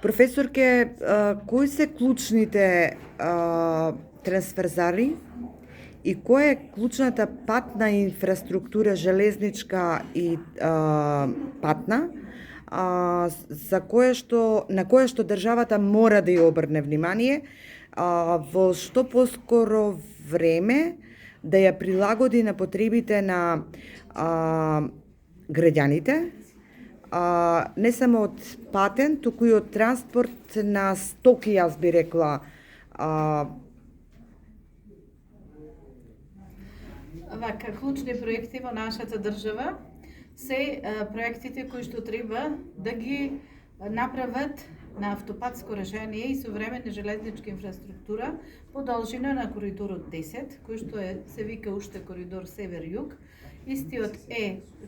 Професорке, кои се клучните трансферзари и која е клучната патна инфраструктура железничка и патна на која што државата мора да ја обрне внимание во што поскоро време да ја прилагоди на потребите на граѓаните, не само од патен, туку и од транспорт на стоки, јас би рекла. Вака, клучни проекти во нашата држава се проектите кои што треба да ги направат на автопатско решение и современна железничка инфраструктура по должина на коридорот 10, кој што се вика уште коридор Север-Југ. Истиот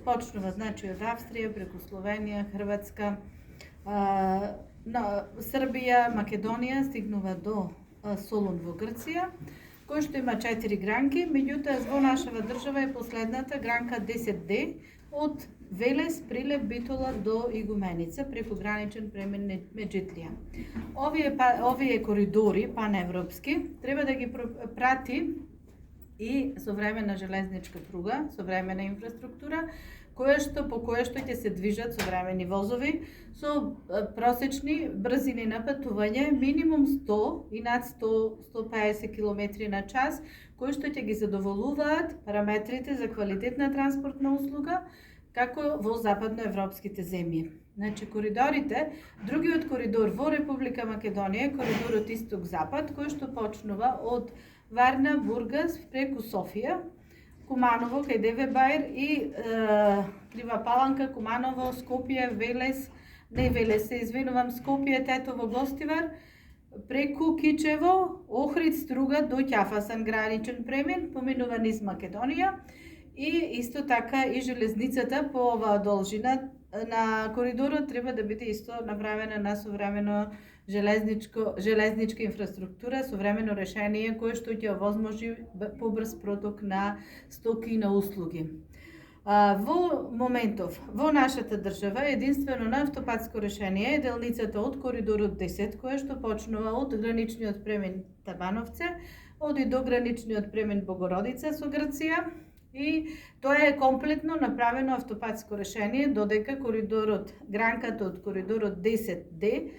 почнува значи од Австрија, преку Словенија, Хрватска, Србија, Македонија, стигнува до Солун во Грција, кој што има 4 гранки, меѓутоа во нашава држава е последната гранка 10D од Велес, Прилеп, Битола до Игуменица преку граничен премин Меджитлија. Овие коридори паневропски треба да ги прати и современа железничка пруга, современа инфраструктура, по која што ќе се движат современи возови со просечни брзини на патување минимум 100 и над 100-150 км на час, кои што ќе ги задоволуваат параметрите за квалитетна транспортна услуга како во западноевропските земји. Значи коридорите, другиот коридор во Република Македонија е коридорот Исток-Запад, кој што почнува од Варна, Бургас, преку Софија, Куманово, кај Деве Бајр и Крива Паланка, Куманово, Скопје, Скопје, Тетово, Гостивар, преку Кичево, Охрид, Струга до Ќафасан граничен премин, поминува низ Македонија и исто така и железницата по оваа должина на коридорот треба да биде исто направена на современо железничка инфраструктура, современо решение кое што ќе овозможи побрз проток на стоки и на услуги. Во моментов, во нашата држава, единствено на автопатско решение е делницата од коридорот 10, која што почнува од граничниот премин Табановце, оди до граничниот премин Богородица со Грција, и тоа е комплетно направено автопатско решение, додека гранката од коридорот 10D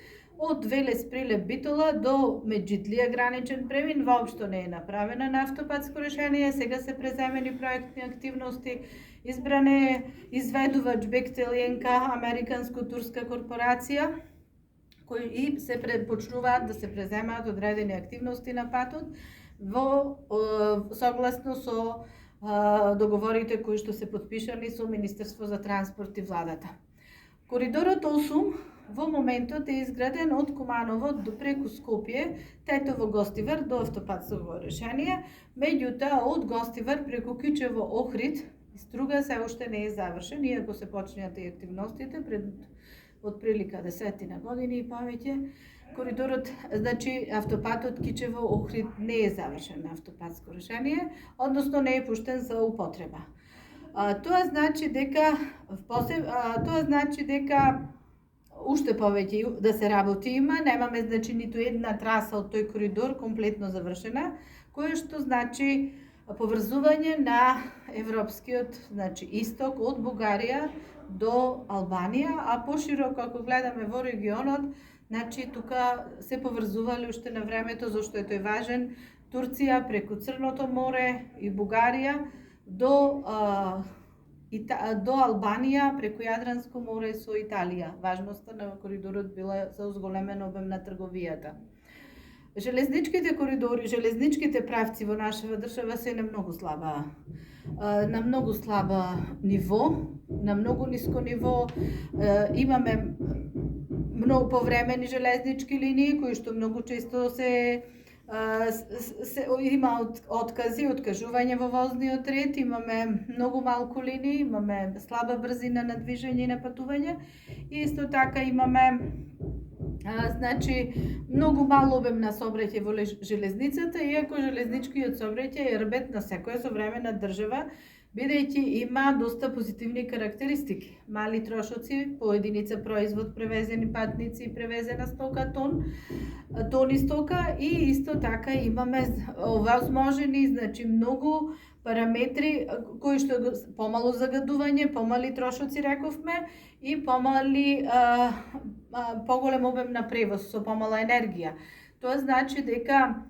од Велес, Прилеп, Битола до Меджитлија граничен премин воопшто не е направена на автопатско решение. Сега се преземени проектни активности, избран е изведувач Бехтел и НК, американско-турска корпорација, кои и се почнуваат да се преземаат одредени активности на патот во согласно со договорите кои што се подпишани со Министерство за транспорт и владата. Коридорот 8 во моментот е изграден од Куманово до преку Скопје, Тетово, Гостивар до автопатско решение, меѓутоа од Гостивар преку Кичево, Охрид и Струга се уште не е завршен, иако се почнеат и активностите пред од прилика 10 на години и повеќе. Коридорот, значи автопатот Кичево-Охрид не е завршен на автопатско решение, односно не е пуштен за употреба. Тоа значи дека уште повеќе да се работи има, немаме значи ниту една траса од тој коридор комплетно завршена, која што значи поврзување на европскиот, значи исток од Бугарија до Албанија, а пошироко ако гледаме во регионот, значи тука се поврзувале уште на времето зашто е тој важен, Турција преку Црното море и Бугарија до Албанија преку Јадранско море со Италија. Важноста на коридорот била за узголемен обем на трговијата. Железничките коридори, железничките правци во нашава држава се на многу слаба ниво, на многу ниско ниво. Имаме многу повремени железнички линии кои што многу често се има откази, откажување во возниот ред, имаме многу малку линии, имаме слаба брзина на движење и на патување и исто така имаме значи многу мал обем на сообраќај во железницата, иако железничкиот сообраќај е рбет на секоја современа држава, бидејќи има доста позитивни карактеристики. Мали трошоци по единица производ превезени патници и превезена стока тони стока и исто така имаме овозможени, значи многу параметри кои што помало загадување, помали трошоци рековме и поголем обем на превоз со помала енергија. Тоа значи дека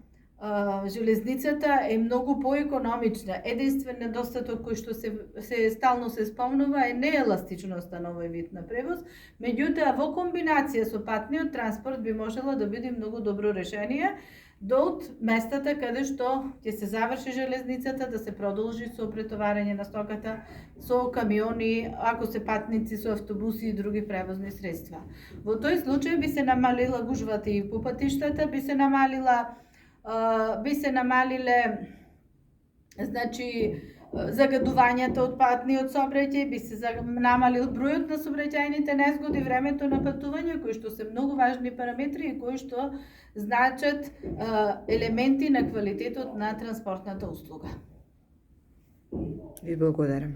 железницата е многу поекономична. Единствен недостаток кој што се стално се спомнува е нееластичноста на овој вид на превоз, меѓутоа во комбинација со патниот транспорт би можела да биде многу добро решение до местата каде што ќе се заврши железницата да се продолжи со претоварање на стоката со камиони, ако се патници со автобуси и други превозни средства. Во тој случај би се намалила гужвата и по патиштата, би се намалиле значи загадувањата од патниот сообраќај, би се намалил бројот на сообраќајните незгоди, времето на патување, кои што се многу важни параметри и кои што значат елементи на квалитетот на транспортната услуга. Ви благодарам.